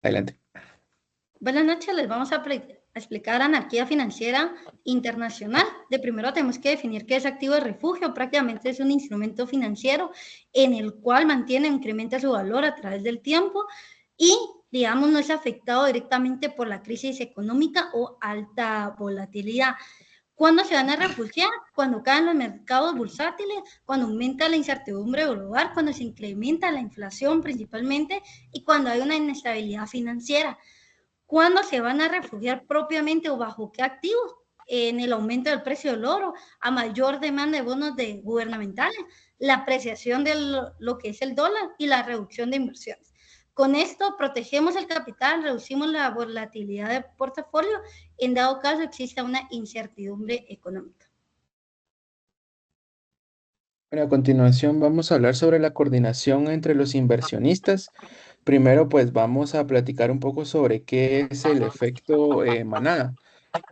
Adelante. Buenas noches, les vamos a explicar anarquía financiera internacional. De primero tenemos que definir qué es activo de refugio. Prácticamente es un instrumento financiero en el cual mantiene o incrementa su valor a través del tiempo y, digamos, no es afectado directamente por la crisis económica o alta volatilidad. ¿Cuándo se van a refugiar? Cuando caen los mercados bursátiles, cuando aumenta la incertidumbre global, cuando se incrementa la inflación principalmente y cuando hay una inestabilidad financiera. ¿Cuándo se van a refugiar propiamente o bajo qué activos? En el aumento del precio del oro, a mayor demanda de bonos gubernamentales, la apreciación de lo que es el dólar y la reducción de inversiones. Con esto protegemos el capital, reducimos la volatilidad del portafolio en dado caso exista una incertidumbre económica. Bueno, a continuación vamos a hablar sobre la coordinación entre los inversionistas. Primero, pues vamos a platicar un poco sobre qué es el efecto manada.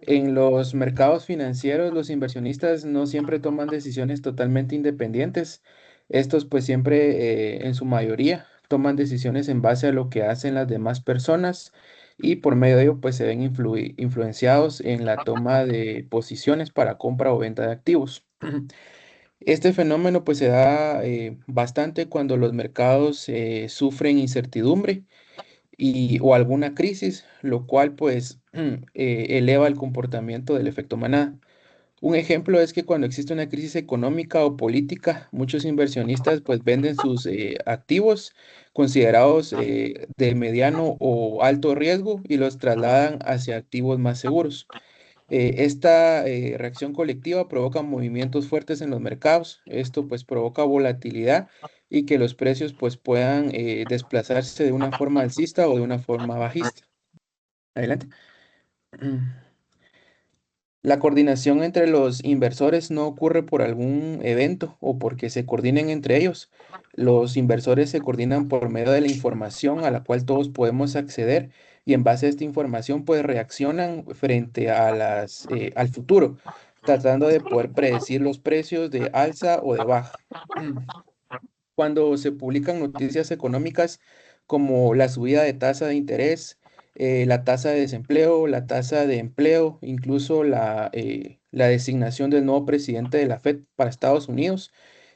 En los mercados financieros, los inversionistas no siempre toman decisiones totalmente independientes. Estos, pues siempre, en su mayoría, toman decisiones en base a lo que hacen las demás personas y por medio de ello, pues se ven influenciados en la toma de posiciones para compra o venta de activos. Este fenómeno pues se da bastante cuando los mercados sufren incertidumbre o alguna crisis, lo cual pues eleva el comportamiento del efecto manada. Un ejemplo es que cuando existe una crisis económica o política, muchos inversionistas pues venden sus activos considerados de mediano o alto riesgo y los trasladan hacia activos más seguros. Esta reacción colectiva provoca movimientos fuertes en los mercados. Esto pues provoca volatilidad y que los precios pues puedan desplazarse de una forma alcista o de una forma bajista. Adelante. La coordinación entre los inversores no ocurre por algún evento o porque se coordinen entre ellos. Los inversores se coordinan por medio de la información a la cual todos podemos acceder y en base a esta información pues reaccionan frente a al futuro, tratando de poder predecir los precios de alza o de baja. Cuando se publican noticias económicas como la subida de tasa de interés, la tasa de desempleo, la tasa de empleo, incluso la designación del nuevo presidente de la Fed para Estados Unidos,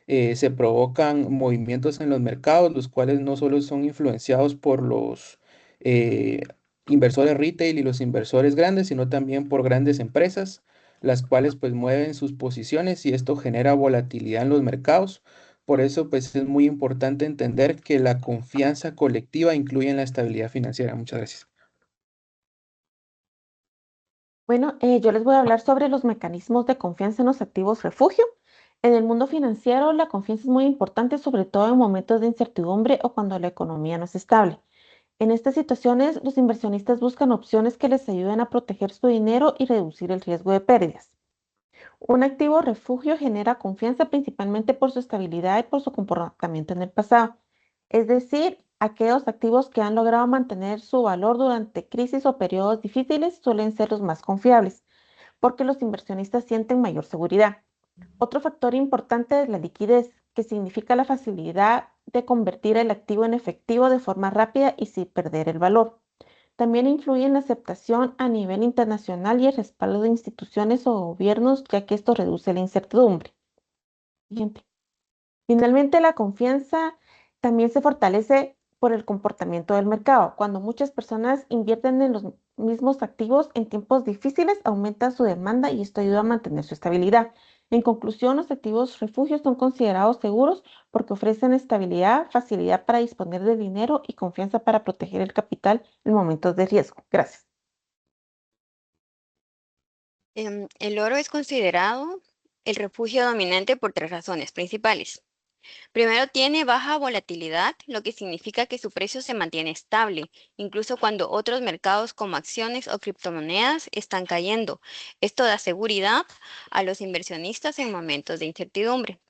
se provocan movimientos en los mercados, los cuales no solo son influenciados por los eh, inversores retail y los inversores grandes, sino también por grandes empresas, las cuales pues mueven sus posiciones y esto genera volatilidad en los mercados. Por eso, pues es muy importante entender que la confianza colectiva incluye en la estabilidad financiera. Muchas gracias. Bueno, yo les voy a hablar sobre los mecanismos de confianza en los activos refugio. En el mundo financiero, la confianza es muy importante, sobre todo en momentos de incertidumbre o cuando la economía no es estable. En estas situaciones, los inversionistas buscan opciones que les ayuden a proteger su dinero y reducir el riesgo de pérdidas. Un activo refugio genera confianza principalmente por su estabilidad y por su comportamiento en el pasado. Es decir, aquellos activos que han logrado mantener su valor durante crisis o periodos difíciles suelen ser los más confiables, porque los inversionistas sienten mayor seguridad. Otro factor importante es la liquidez, que significa la facilidad de convertir el activo en efectivo de forma rápida y sin perder el valor. También influye en la aceptación a nivel internacional y el respaldo de instituciones o gobiernos, ya que esto reduce la incertidumbre. Siguiente. Finalmente, la confianza también se fortalece por el comportamiento del mercado. Cuando muchas personas invierten en los mismos activos en tiempos difíciles, aumenta su demanda y esto ayuda a mantener su estabilidad. En conclusión, los activos refugios son considerados seguros porque ofrecen estabilidad, facilidad para disponer de dinero y confianza para proteger el capital en momentos de riesgo. Gracias. El oro es considerado el refugio dominante por tres razones principales. Primero, tiene baja volatilidad, lo que significa que su precio se mantiene estable, incluso cuando otros mercados como acciones o criptomonedas están cayendo. Esto da seguridad a los inversionistas en momentos de incertidumbre.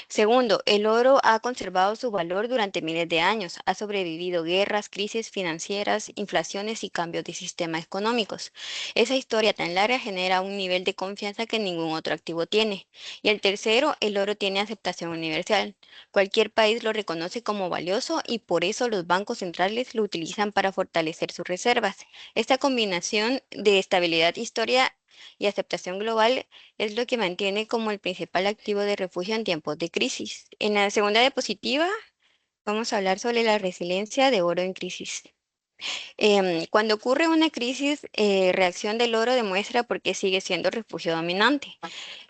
Segundo, el oro ha conservado su valor durante miles de años, ha sobrevivido guerras, crisis financieras, inflaciones y cambios de sistemas económicos. Esa historia tan larga genera un nivel de confianza que ningún otro activo tiene. Y el tercero, el oro tiene aceptación universal. Cualquier país lo reconoce como valioso y por eso los bancos centrales lo utilizan para fortalecer sus reservas. Esta combinación de estabilidad, historia y aceptación global es lo que mantiene como el principal activo de refugio en tiempos de crisis. En la segunda diapositiva vamos a hablar sobre la resiliencia de oro en crisis. Cuando ocurre una crisis, reacción del oro demuestra por qué sigue siendo refugio dominante.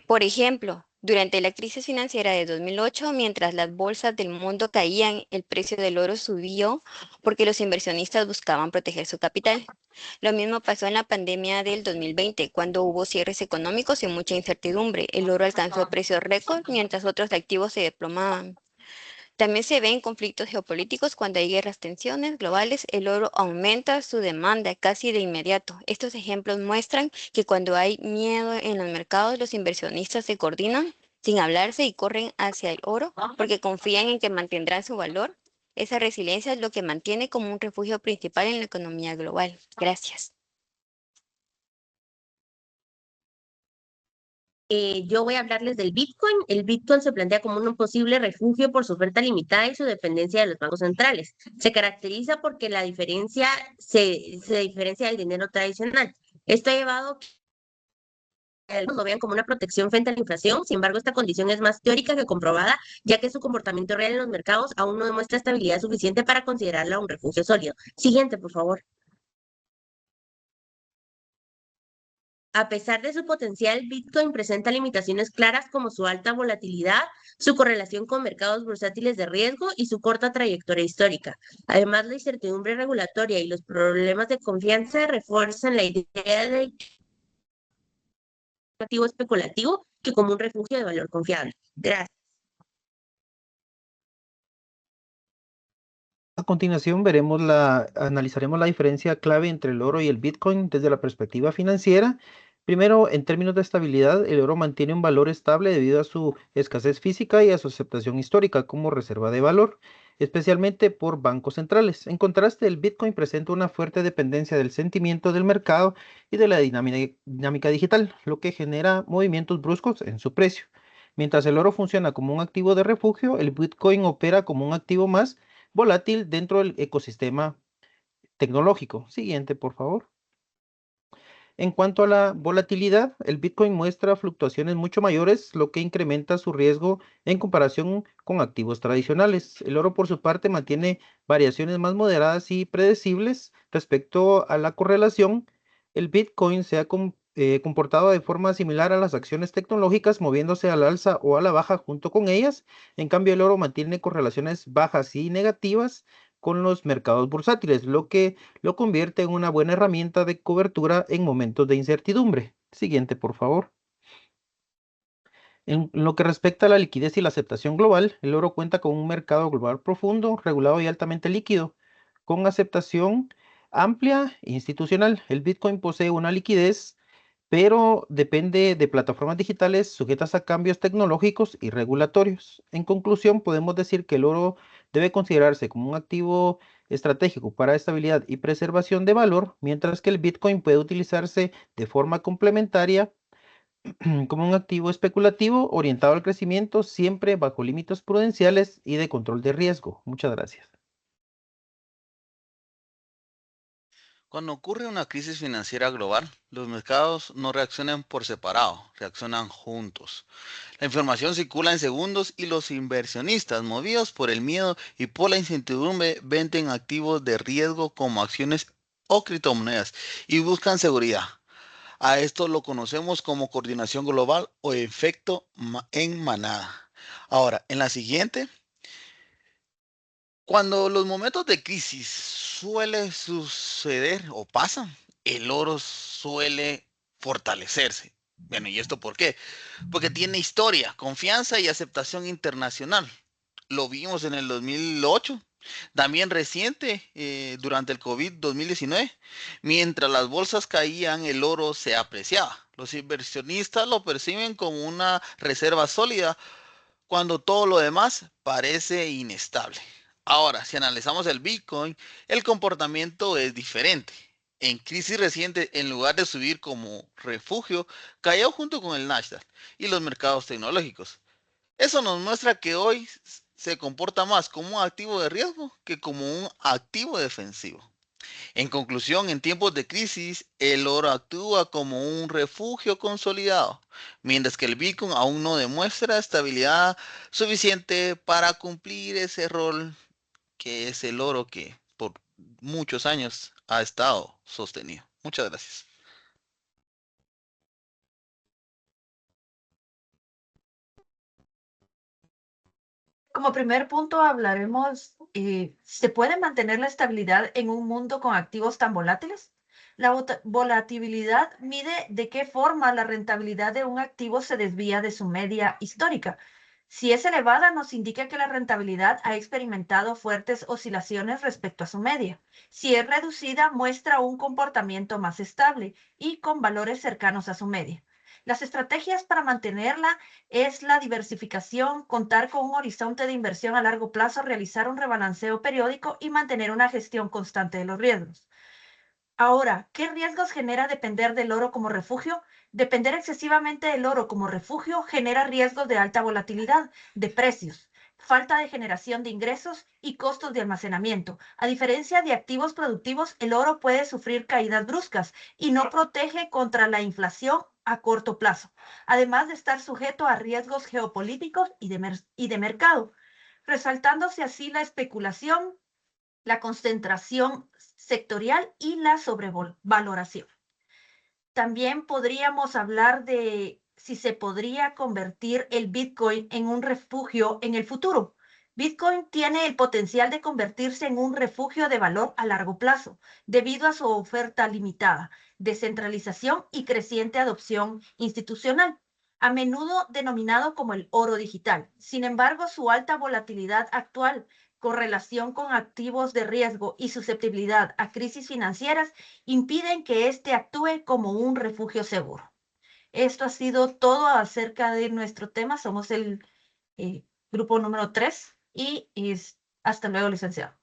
Por ejemplo, durante la crisis financiera de 2008, mientras las bolsas del mundo caían, el precio del oro subió porque los inversionistas buscaban proteger su capital. Lo mismo pasó en la pandemia del 2020, cuando hubo cierres económicos y mucha incertidumbre. El oro alcanzó precios récord mientras otros activos se desplomaban. También se ve en conflictos geopolíticos cuando hay guerras, tensiones globales, el oro aumenta su demanda casi de inmediato. Estos ejemplos muestran que cuando hay miedo en los mercados, los inversionistas se coordinan sin hablarse y corren hacia el oro porque confían en que mantendrán su valor. Esa resiliencia es lo que mantiene como un refugio principal en la economía global. Gracias. Yo voy a hablarles del Bitcoin. El Bitcoin se plantea como un posible refugio por su oferta limitada y su dependencia de los bancos centrales. Se caracteriza porque la diferencia se diferencia del dinero tradicional. Esto ha llevado a que algunos lo vean como una protección frente a la inflación. Sin embargo, esta condición es más teórica que comprobada, ya que su comportamiento real en los mercados aún no demuestra estabilidad suficiente para considerarla un refugio sólido. Siguiente, por favor. A pesar de su potencial, Bitcoin presenta limitaciones claras como su alta volatilidad, su correlación con mercados bursátiles de riesgo y su corta trayectoria histórica. Además, la incertidumbre regulatoria y los problemas de confianza refuerzan la idea de activo especulativo que como un refugio de valor confiable. Gracias. A continuación analizaremos la diferencia clave entre el oro y el Bitcoin desde la perspectiva financiera. Primero, en términos de estabilidad, el oro mantiene un valor estable debido a su escasez física y a su aceptación histórica como reserva de valor, especialmente por bancos centrales. En contraste, el Bitcoin presenta una fuerte dependencia del sentimiento del mercado y de la dinámica digital, lo que genera movimientos bruscos en su precio. Mientras el oro funciona como un activo de refugio, el Bitcoin opera como un activo más volátil dentro del ecosistema tecnológico. Siguiente, por favor. En cuanto a la volatilidad, el Bitcoin muestra fluctuaciones mucho mayores, lo que incrementa su riesgo en comparación con activos tradicionales. El oro, por su parte, mantiene variaciones más moderadas y predecibles respecto a la correlación. El Bitcoin se ha comportado de forma similar a las acciones tecnológicas, moviéndose al alza o a la baja junto con ellas. En cambio, el oro mantiene correlaciones bajas y negativas con los mercados bursátiles, lo que lo convierte en una buena herramienta de cobertura en momentos de incertidumbre. Siguiente, por favor. En lo que respecta a la liquidez y la aceptación global, el oro cuenta con un mercado global profundo, regulado y altamente líquido, con aceptación amplia e institucional. El Bitcoin posee una liquidez, pero depende de plataformas digitales sujetas a cambios tecnológicos y regulatorios. En conclusión, podemos decir que el oro debe considerarse como un activo estratégico para estabilidad y preservación de valor, mientras que el Bitcoin puede utilizarse de forma complementaria como un activo especulativo orientado al crecimiento, siempre bajo límites prudenciales y de control de riesgo. Muchas gracias. Cuando ocurre una crisis financiera global, los mercados no reaccionan por separado, reaccionan juntos. La información circula en segundos y los inversionistas, movidos por el miedo y por la incertidumbre, venden activos de riesgo como acciones o criptomonedas y buscan seguridad. A esto lo conocemos como coordinación global o efecto en manada. Ahora, en la siguiente, cuando los momentos de crisis suele suceder o pasan, el oro suele fortalecerse. Bueno, ¿y esto por qué? Porque tiene historia, confianza y aceptación internacional. Lo vimos en el 2008, también reciente, durante el COVID 2019. Mientras las bolsas caían, el oro se apreciaba. Los inversionistas lo perciben como una reserva sólida cuando todo lo demás parece inestable. Ahora, si analizamos el Bitcoin, el comportamiento es diferente. En crisis reciente, en lugar de subir como refugio, cayó junto con el Nasdaq y los mercados tecnológicos. Eso nos muestra que hoy se comporta más como un activo de riesgo que como un activo defensivo. En conclusión, en tiempos de crisis, el oro actúa como un refugio consolidado, mientras que el Bitcoin aún no demuestra estabilidad suficiente para cumplir ese rol que es el oro que por muchos años ha estado sostenido. Muchas gracias. Como primer punto hablaremos, ¿se puede mantener la estabilidad en un mundo con activos tan volátiles? La volatilidad mide de qué forma la rentabilidad de un activo se desvía de su media histórica. Si es elevada, nos indica que la rentabilidad ha experimentado fuertes oscilaciones respecto a su media. Si es reducida, muestra un comportamiento más estable y con valores cercanos a su media. Las estrategias para mantenerla es la diversificación, contar con un horizonte de inversión a largo plazo, realizar un rebalanceo periódico y mantener una gestión constante de los riesgos. Ahora, ¿qué riesgos genera depender del oro como refugio? Depender excesivamente del oro como refugio genera riesgos de alta volatilidad, de precios, falta de generación de ingresos y costos de almacenamiento. A diferencia de activos productivos, el oro puede sufrir caídas bruscas y no protege contra la inflación a corto plazo, además de estar sujeto a riesgos geopolíticos y de mercado, resaltándose así la especulación, la concentración sectorial y la sobrevaloración. También podríamos hablar de si se podría convertir el Bitcoin en un refugio en el futuro. Bitcoin tiene el potencial de convertirse en un refugio de valor a largo plazo, debido a su oferta limitada, descentralización y creciente adopción institucional, a menudo denominado como el oro digital. Sin embargo, su alta volatilidad actual, correlación con activos de riesgo y susceptibilidad a crisis financieras impiden que éste actúe como un refugio seguro. Esto ha sido todo acerca de nuestro tema. Somos el grupo número 3 y hasta luego, licenciado.